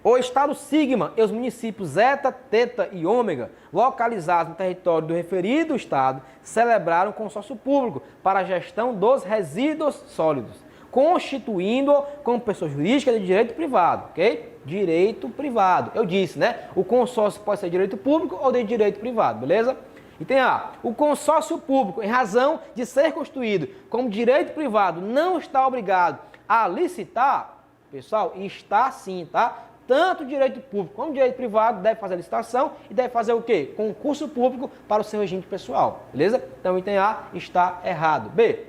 O estado sigma e os municípios Zeta, Teta e Ômega, localizados no território do referido estado, celebraram consórcio público para a gestão dos resíduos sólidos, constituindo-o como pessoa jurídica de direito privado, ok? Direito privado. Eu disse, né? O consórcio pode ser direito público ou de direito privado, beleza? Item A. O consórcio público, em razão de ser constituído como direito privado, não está obrigado a licitar. Pessoal, está sim, tá? Tanto direito público como direito privado deve fazer licitação e deve fazer o quê? Concurso público para o seu regime pessoal, beleza? Então, item A está errado. B.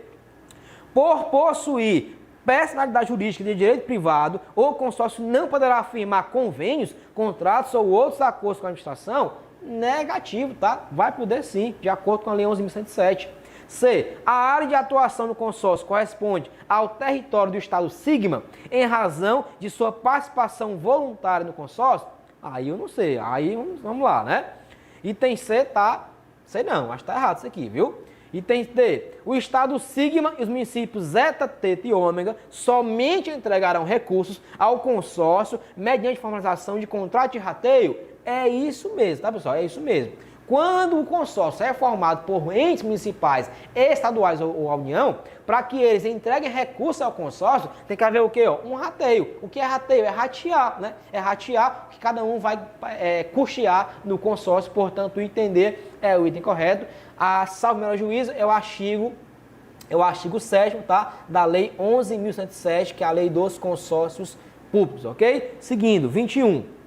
Por possuir personalidade jurídica de direito privado, o consórcio não poderá afirmar convênios, contratos ou outros acordos com a administração? Negativo, tá? Vai poder sim, de acordo com a Lei 11.107. C. A área de atuação do consórcio corresponde ao território do estado sigma em razão de sua participação voluntária no consórcio? Aí eu não sei, aí vamos lá, né? Item C, tá? Sei não, acho que tá errado isso aqui, viu? Item D. O estado sigma e os municípios Zeta, Teta e Ômega somente entregarão recursos ao consórcio mediante formalização de contrato de rateio? É isso mesmo, tá, pessoal? É isso mesmo. Quando o consórcio é formado por entes municipais, estaduais ou a União, para que eles entreguem recursos ao consórcio, tem que haver o quê? Um rateio. O que é rateio? É ratear, né? É ratear o que cada um vai custear no consórcio, portanto, entender é o item correto. A salvo melhor juízo é o artigo 7º, tá? Da Lei 11.107, que é a Lei dos Consórcios Públicos, ok? Seguindo, 21.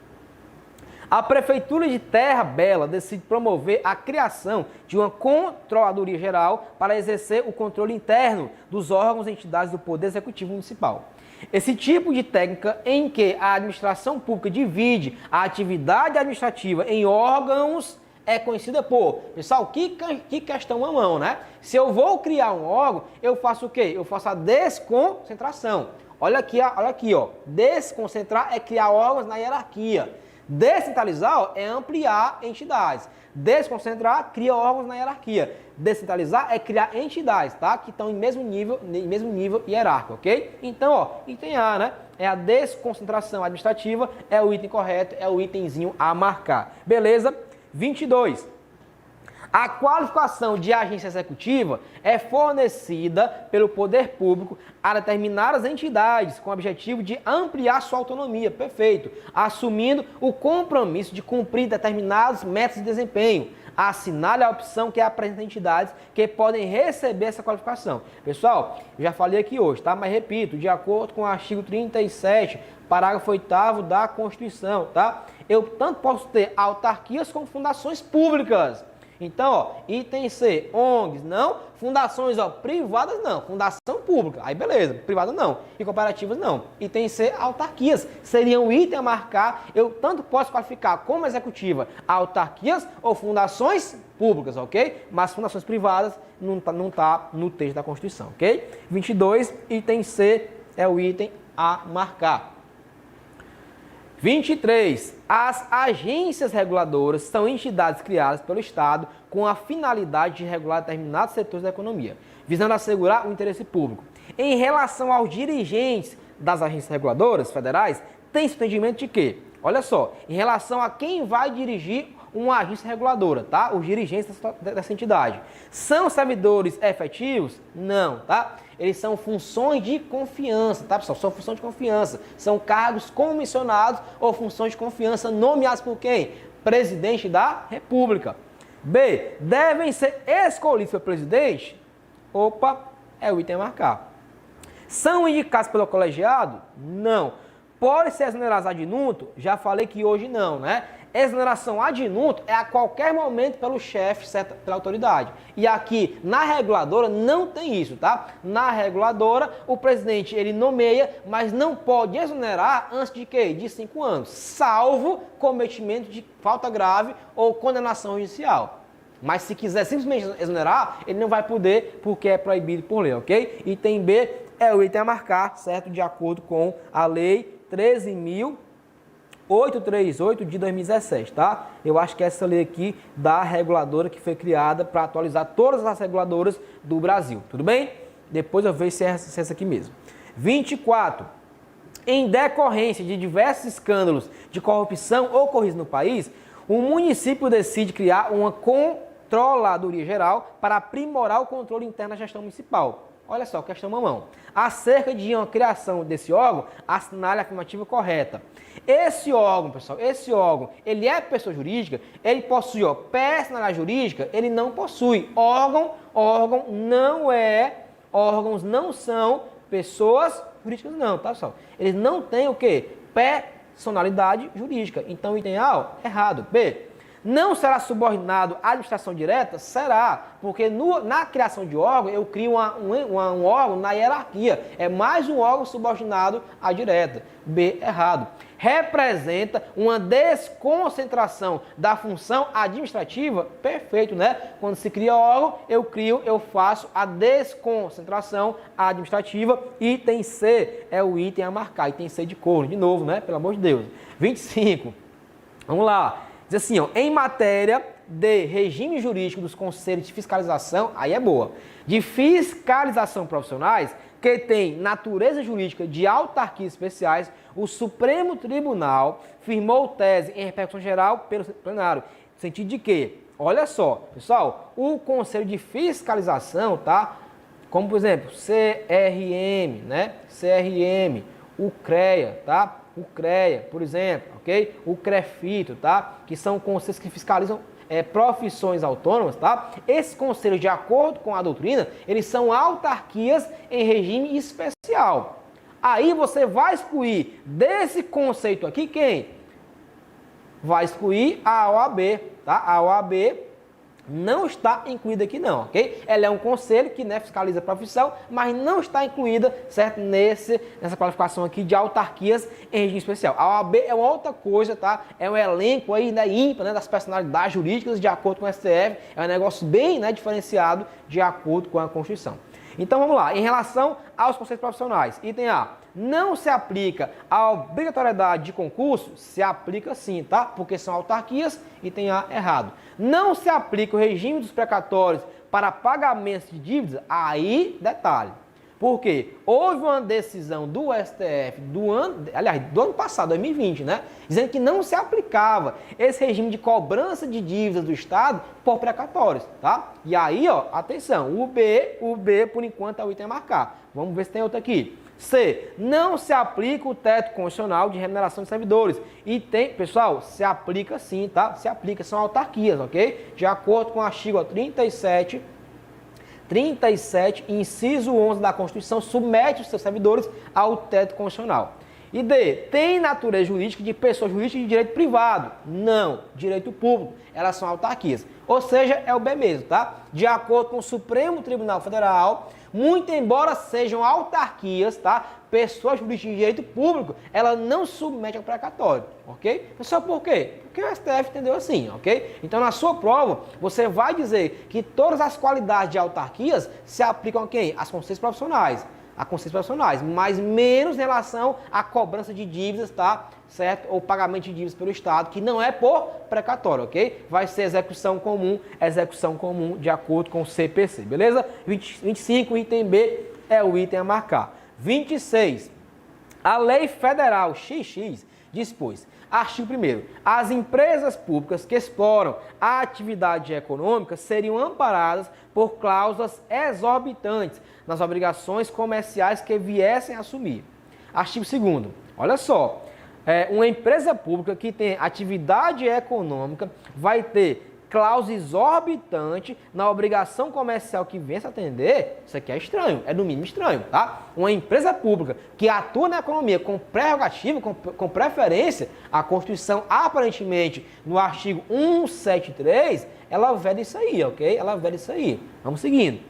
A Prefeitura de Terra Bela decide promover a criação de uma Controladoria Geral para exercer o controle interno dos órgãos e entidades do Poder Executivo Municipal. Esse tipo de técnica em que a administração pública divide a atividade administrativa em órgãos é conhecida por, pessoal, que questão mamão, né? Se eu vou criar um órgão, eu faço o quê? Eu faço a desconcentração. Olha aqui, ó. Desconcentrar é criar órgãos na hierarquia. Descentralizar, ó, é ampliar entidades. Desconcentrar cria órgãos na hierarquia. Descentralizar é criar entidades, tá? Que estão em mesmo nível hierárquico, ok? Então, ó, item A, né? É a desconcentração administrativa, é o item correto, é o itemzinho a marcar. Beleza? 22. A qualificação de agência executiva é fornecida pelo poder público a determinadas entidades com o objetivo de ampliar sua autonomia, perfeito, assumindo o compromisso de cumprir determinados métodos de desempenho. Assinale a opção que apresenta entidades que podem receber essa qualificação. Pessoal, eu já falei aqui hoje, tá? Mas repito, de acordo com o artigo 37, parágrafo 8º da Constituição, tá? Eu tanto posso ter autarquias como fundações públicas. Então, ó, item C, ONGs, não. Fundações, ó, privadas, não. Fundação pública, aí beleza. Privada, não. E cooperativas, não. Item C, autarquias. Seria um item a marcar. Eu tanto posso qualificar como executiva autarquias ou fundações públicas, ok? Mas fundações privadas não tá no texto da Constituição, ok? 22, item C é o item a marcar. 23. As agências reguladoras são entidades criadas pelo Estado com a finalidade de regular determinados setores da economia, visando assegurar o interesse público. Em relação aos dirigentes das agências reguladoras federais, tem-se entendimento de que, olha só, em relação a quem vai dirigir uma agência reguladora, tá? Os dirigentes dessa entidade. São servidores efetivos? Não, tá? Eles são funções de confiança, tá, pessoal? São funções de confiança. São cargos comissionados ou funções de confiança nomeados por quem? Presidente da República. B. Devem ser escolhidos pelo presidente? Opa, é o item a marcar. São indicados pelo colegiado? Não. Pode ser exonerados ad nutum? Já falei que hoje não, né? Exoneração ad nutum é a qualquer momento pelo chefe, certo? Pela autoridade. E aqui, na reguladora, não tem isso, tá? Na reguladora, o presidente, ele nomeia, mas não pode exonerar antes de quê? De 5 anos, salvo cometimento de falta grave ou condenação judicial. Mas se quiser simplesmente exonerar, ele não vai poder, porque é proibido por lei, ok? Item B é o item a marcar, certo? De acordo com a lei 13.838 de 2017, tá? Eu acho que essa lei aqui da reguladora que foi criada para atualizar todas as reguladoras do Brasil, tudo bem? Depois eu vejo se é essa aqui mesmo. 24. Em decorrência de diversos escândalos de corrupção ocorridos no país, o município decide criar uma controladoria geral para aprimorar o controle interno da gestão municipal. Olha só, questão mamão. Acerca de uma criação desse órgão, assinale a afirmativa correta. Esse órgão, pessoal, ele é pessoa jurídica, ele possui, ó, personalidade jurídica, ele não possui. Órgãos não são pessoas jurídicas não, tá, pessoal? Eles não têm o quê? Personalidade jurídica. Então, item A, ó, errado. B. Não será subordinado à administração direta? Será, porque na criação de órgão, eu crio um órgão na hierarquia. É mais um órgão subordinado à direta. B, errado. Representa uma desconcentração da função administrativa? Perfeito, né? Quando se cria órgão, eu faço a desconcentração administrativa. Item C é o item a marcar. Item C de corno, de novo, né? Pelo amor de Deus. 25. Vamos lá. Diz assim, ó, em matéria de regime jurídico dos conselhos de fiscalização, aí é boa, de fiscalização profissionais, que tem natureza jurídica de autarquias especiais, o Supremo Tribunal firmou tese em repercussão geral pelo plenário. No sentido de que, olha só, pessoal, o conselho de fiscalização, tá? Como, por exemplo, CRM, né? CRM, o CREA, tá? O CREA, por exemplo, ok? O CREFITO, tá? Que são conselhos que fiscalizam profissões autônomas, tá? Esses conselhos, de acordo com a doutrina, eles são autarquias em regime especial. Aí você vai excluir desse conceito aqui quem? Vai excluir a OAB, tá? A OAB não está incluída aqui não, ok? Ela é um conselho que, né, fiscaliza a profissão, mas não está incluída, certo, nessa qualificação aqui de autarquias em regime especial. A OAB é uma outra coisa, tá? É um elenco aí, né, ímpar, né, das personalidades jurídicas de acordo com o STF, é um negócio bem, né, diferenciado de acordo com a Constituição. Então vamos lá, em relação aos conceitos profissionais, item A, não se aplica a obrigatoriedade de concurso? Se aplica sim, tá? Porque são autarquias, item A errado. Não se aplica o regime dos precatórios para pagamentos de dívidas? Aí, detalhe. Por quê? Houve uma decisão do STF do ano passado, 2020, né? Dizendo que não se aplicava esse regime de cobrança de dívidas do Estado por precatórios, tá? E aí, ó, atenção, o B, por enquanto, é o item a marcar. Vamos ver se tem outro aqui. C. Não se aplica o teto constitucional de remuneração de servidores. E tem, pessoal, se aplica sim, tá? Se aplica, são autarquias, ok? De acordo com o artigo 37, inciso 11 da Constituição, submete os seus servidores ao teto constitucional. E D, tem natureza jurídica de pessoa jurídica de direito privado? Não, direito público, elas são autarquias. Ou seja, é o B mesmo, tá? De acordo com o Supremo Tribunal Federal, muito embora sejam autarquias, tá? Pessoa jurídica de direito público, ela não submete ao precatório, ok? Só por quê? Porque o STF entendeu assim, ok? Então, na sua prova, você vai dizer que todas as qualidades de autarquias se aplicam a quem? Às conceitos profissionais. A conceitos profissionais, mas menos em relação à cobrança de dívidas, tá? Certo? Ou pagamento de dívidas pelo Estado, que não é por precatório, ok? Vai ser execução comum de acordo com o CPC, beleza? 25, item B é o item a marcar. 26. A Lei Federal XX dispôs, artigo 1º, as empresas públicas que exploram a atividade econômica seriam amparadas por cláusulas exorbitantes nas obrigações comerciais que viessem a assumir. Artigo 2º, olha só, uma empresa pública que tem atividade econômica vai ter cláusula exorbitante na obrigação comercial que vença a atender. Isso aqui é estranho, é no mínimo estranho, tá? Uma empresa pública que atua na economia com prerrogativa, com preferência, a Constituição, aparentemente, no artigo 173, ela veda isso aí, ok? Ela veda isso aí. Vamos seguindo.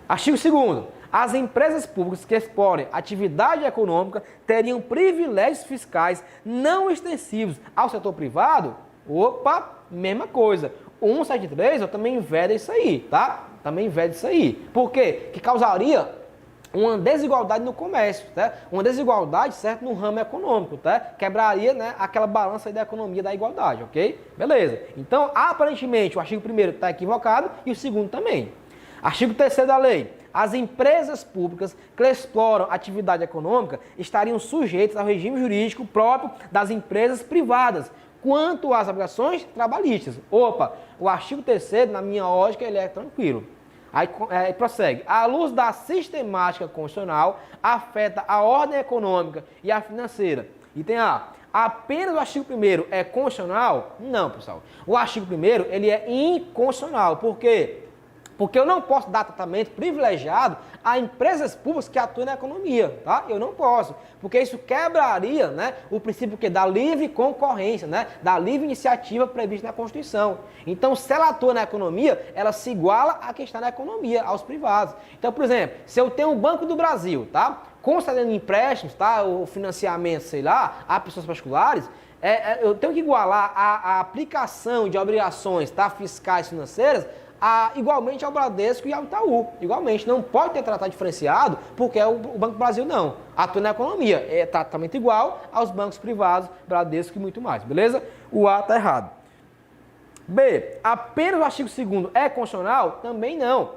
Artigo 2º. As empresas públicas que explorem atividade econômica teriam privilégios fiscais não extensivos ao setor privado? Opa, mesma coisa. O 173 eu também veda isso aí, tá? Também veda isso aí. Por quê? Que causaria uma desigualdade no comércio, tá? Uma desigualdade, certo, no ramo econômico, tá? Quebraria, né, aquela balança aí da economia da igualdade, ok? Beleza. Então, aparentemente, o artigo 1º está equivocado e o 2º também. Artigo 3º da lei. As empresas públicas que exploram atividade econômica estariam sujeitas ao regime jurídico próprio das empresas privadas, quanto às obrigações trabalhistas. Opa, o artigo 3º, na minha lógica, ele é tranquilo. Aí prossegue. À luz da sistemática constitucional, afeta a ordem econômica e a financeira. Item A. Apenas o artigo 1º é constitucional? Não, pessoal. O artigo 1º, ele é inconstitucional. Por quê? Porque eu não posso dar tratamento privilegiado a empresas públicas que atuam na economia, tá? Eu não posso, porque isso quebraria, né, o princípio que da livre concorrência, né, da livre iniciativa prevista na Constituição. Então, se ela atua na economia, ela se iguala a quem está na economia, aos privados. Então, por exemplo, se eu tenho o Banco do Brasil, tá, concedendo empréstimos, tá, o financiamento, sei lá, a pessoas particulares, eu tenho que igualar a aplicação de obrigações, tá, fiscais, financeiras, igualmente ao Bradesco e ao Itaú. Igualmente, não pode ter tratado diferenciado, porque o Banco do Brasil não. Atua na economia, é tratamento igual aos bancos privados, Bradesco e muito mais, beleza? O A está errado. B, apenas o artigo 2º é constitucional? Também não.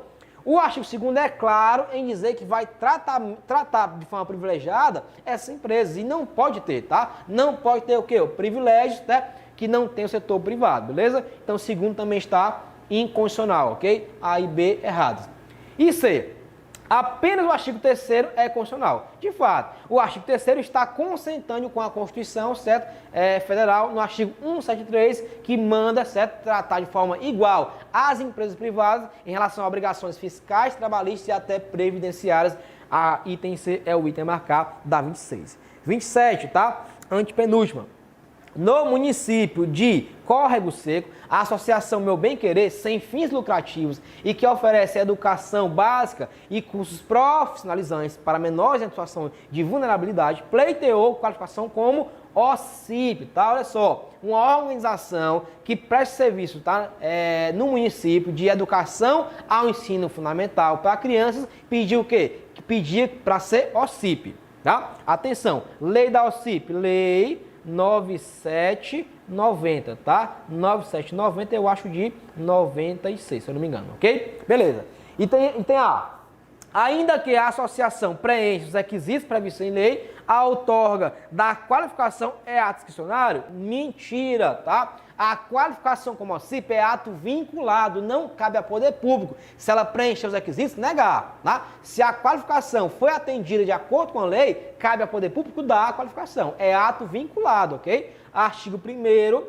O artigo 2º é claro em dizer que vai tratar de forma privilegiada essas empresas, e não pode ter, tá? Não pode ter o quê? O privilégio, né, que não tem o setor privado, beleza? Então o 2º também está inconstitucional, ok? A e B errados. E C, apenas o artigo 3º é constitucional. De fato, o artigo 3º está consentâneo com a Constituição, certo? Federal, no artigo 173, que manda, certo, tratar de forma igual às empresas privadas em relação a obrigações fiscais, trabalhistas e até previdenciárias. A item C é o item a marcar da 26. 27, tá? Antepenúltima. no município de Córrego Seco, a Associação Meu Bem Querer, sem fins lucrativos e que oferece educação básica e cursos profissionalizantes para menores em situação de vulnerabilidade, pleiteou qualificação como OCIP, tá? Olha só, uma organização que presta serviço, tá? No município de educação ao ensino fundamental para crianças, pediu o quê? Pedia para ser OCIP, tá? Atenção, lei da OCIP, lei 9790, tá? 9790 eu acho de 96, se eu não me engano, ok? Beleza. E tem a... Ainda que a associação preencha os requisitos previstos em lei, a outorga da qualificação é ato discricionário? Mentira, tá? A qualificação como OCIP é ato vinculado, não cabe a poder público. Se ela preencher os requisitos, negar, tá? Se a qualificação foi atendida de acordo com a lei, cabe a poder público dar a qualificação. É ato vinculado, ok? Artigo 1º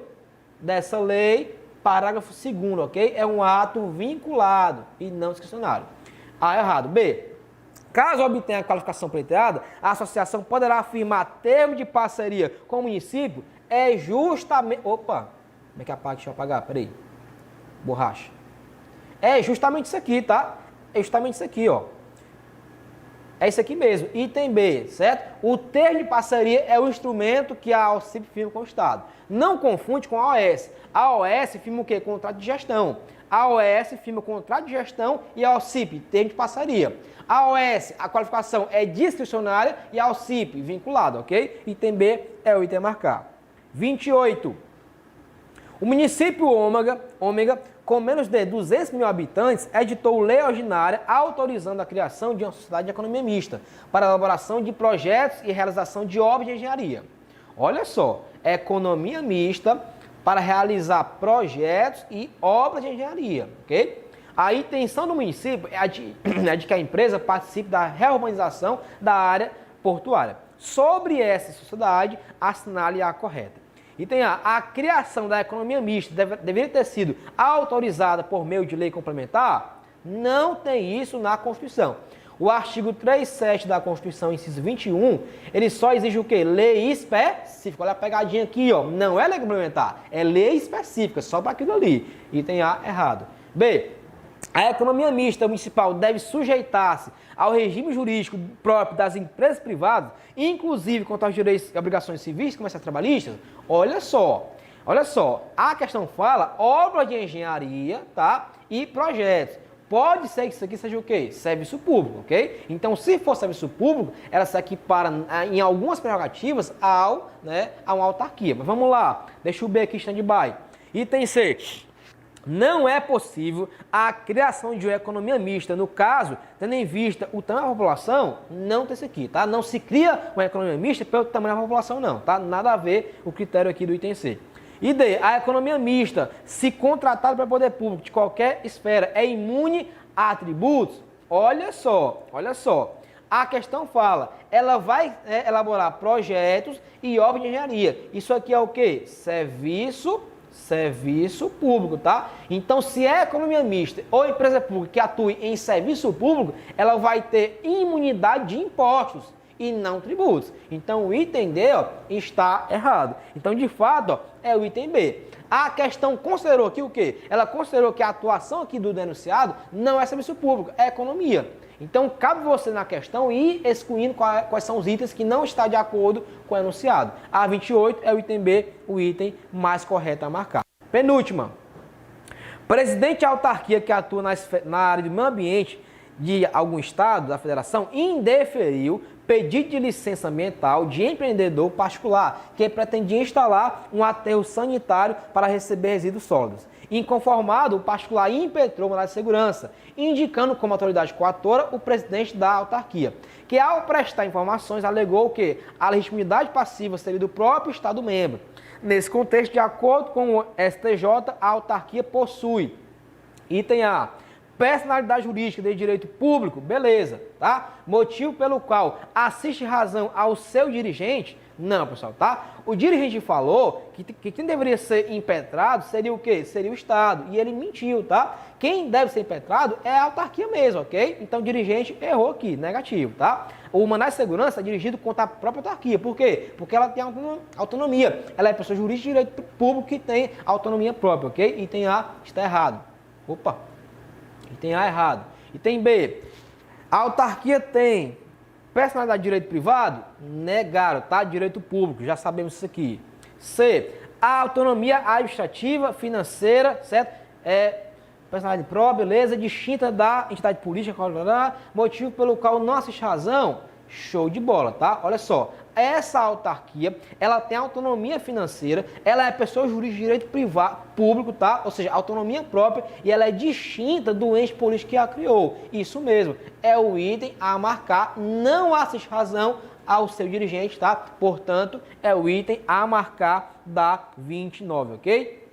dessa lei, parágrafo 2º, ok? É um ato vinculado e não discricionário. A errado. B. Caso obtenha a qualificação pleiteada, a associação poderá afirmar termo de parceria com o município é justamente... Opa! Como é que apaga? Deixa eu apagar, peraí. Borracha. É justamente isso aqui, tá? É justamente isso aqui, ó. É isso aqui mesmo. Item B, certo? O termo de parceria é o instrumento que a OCIP firma com o Estado. Não confunde com a OS. A OS firma o quê? Contrato de gestão. A OS firma contrato de gestão e a OCIP, termo de parceria. A OS, a qualificação é discricionária e a OCIP, vinculado, ok? Item B é o item a marcar. 28. O município Ômega, com menos de 200 mil habitantes, editou lei ordinária autorizando a criação de uma sociedade de economia mista para a elaboração de projetos e realização de obras de engenharia. Olha só, economia mista para realizar projetos e obras de engenharia, ok? A intenção do município é de que a empresa participe da reurbanização da área portuária. Sobre essa sociedade, assinale a correta. E tem a criação da economia mista deveria ter sido autorizada por meio de lei complementar? Não tem isso na Constituição. O artigo 37 da Constituição, inciso 21, ele só exige o quê? Lei específica. Olha a pegadinha aqui, ó. Não é lei complementar, é lei específica, só para aquilo ali. Item A, errado. B. A economia mista municipal deve sujeitar-se ao regime jurídico próprio das empresas privadas, inclusive quanto aos direitos e obrigações civis, comerciais e trabalhistas. Olha só, a questão fala obra de engenharia, tá? E projetos. Pode ser que isso aqui seja o quê? Serviço público, ok? Então, se for serviço público, ela se equipara em algumas prerrogativas a uma autarquia. Mas vamos lá, deixa o B aqui, stand-by. Item C. Não é possível a criação de uma economia mista. No caso, tendo em vista o tamanho da população, não tem isso aqui, tá? Não se cria uma economia mista pelo tamanho da população, não, tá? Nada a ver o critério aqui do item C. E D, a economia mista, se contratada para poder público de qualquer esfera, é imune a tributos? Olha só. A questão fala, ela vai elaborar projetos e obras de engenharia. Isso aqui é o quê? Serviço público, tá? Então, se é economia mista ou empresa pública que atue em serviço público, ela vai ter imunidade de impostos e não tributos. Então, o item D, ó, está errado. Então, de fato, ó, é o item B. A questão considerou aqui o quê? Ela considerou que a atuação aqui do denunciado não é serviço público, é economia. Então, cabe você na questão ir excluindo quais são os itens que não estão de acordo com o enunciado. A 28 é o item B, o item mais correto a marcar. Penúltima. Presidente de autarquia que atua na área do meio ambiente de algum estado da federação indeferiu pedido de licença ambiental de empreendedor particular que pretendia instalar um aterro sanitário para receber resíduos sólidos. Inconformado, o particular impetrou mandado de segurança, indicando como autoridade coatora o presidente da autarquia, que ao prestar informações alegou que a legitimidade passiva seria do próprio estado membro. Nesse contexto, de acordo com o STJ, a autarquia possui, item A, Personalidade jurídica de direito público, beleza, tá? Motivo pelo qual assiste razão ao seu dirigente, não, pessoal, tá? O dirigente falou que quem deveria ser impetrado seria o quê? Seria o Estado, e ele mentiu, tá? Quem deve ser impetrado é a autarquia mesmo, ok? Então o dirigente errou aqui, negativo, tá? O mandado de segurança é dirigido contra a própria autarquia, por quê? Porque ela tem autonomia, ela é pessoa jurídica de direito público que tem autonomia própria, ok? Item A está errado. Opa! Item A errado. Item B, a autarquia tem personalidade de direito privado? Negaram, tá? Direito público, já sabemos isso aqui. C, a autonomia administrativa, financeira, certo? Personalidade própria, beleza, distinta da entidade política, motivo pelo qual não assiste razão, show de bola, tá? Olha só, essa autarquia, ela tem autonomia financeira, ela é pessoa jurídica de direito privado, público, tá? Ou seja, autonomia própria, e ela é distinta do ente político que a criou. Isso mesmo, é o item a marcar, não assiste razão ao seu dirigente, tá? Portanto, é o item a marcar da 29, ok?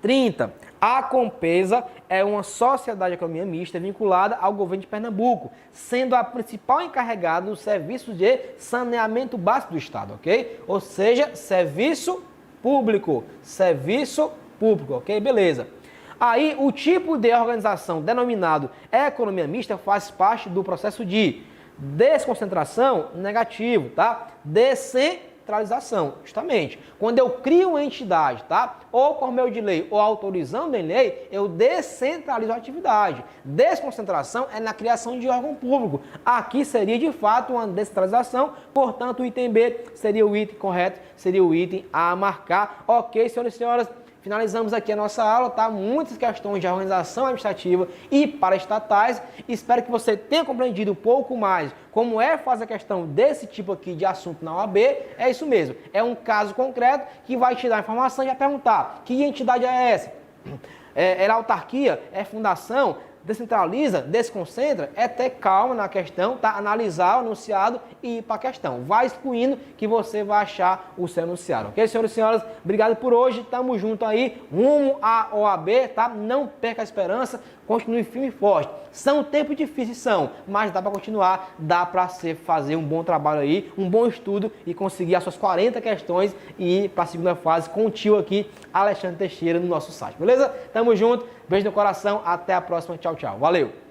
30. A Compesa é uma sociedade de economia mista vinculada ao governo de Pernambuco, sendo a principal encarregada dos serviços de saneamento básico do Estado, ok? Ou seja, serviço público, ok? Beleza. Aí, o tipo de organização denominado economia mista faz parte do processo de desconcentração, negativo, tá? Descentralização, justamente. Quando eu crio uma entidade, tá? Ou por meio de lei ou autorizando em lei, eu descentralizo a atividade. Desconcentração é na criação de órgão público. Aqui seria de fato uma descentralização, portanto o item B seria o item correto, seria o item a marcar. Ok, senhoras e senhoras, finalizamos aqui a nossa aula, tá? Muitas questões de organização administrativa e paraestatais. Espero que você tenha compreendido um pouco mais como é fazer a questão desse tipo aqui de assunto na OAB. É isso mesmo, é um caso concreto que vai te dar informação e vai perguntar: que entidade é essa? É autarquia? É fundação? Descentraliza, desconcentra, é ter calma na questão, tá? Analisar o enunciado e ir para a questão. Vai excluindo que você vai achar o seu enunciado, ok, senhoras e senhores? Obrigado por hoje, tamo junto aí, rumo à OAB, tá? Não perca a esperança, continue firme e forte. São tempos difíceis, mas dá para continuar, dá para fazer um bom trabalho aí, um bom estudo e conseguir as suas 40 questões e ir para a segunda fase com o tio aqui, Alexandre Teixeira, no nosso site, beleza? Tamo junto, beijo no coração, até a próxima, tchau, tchau, valeu!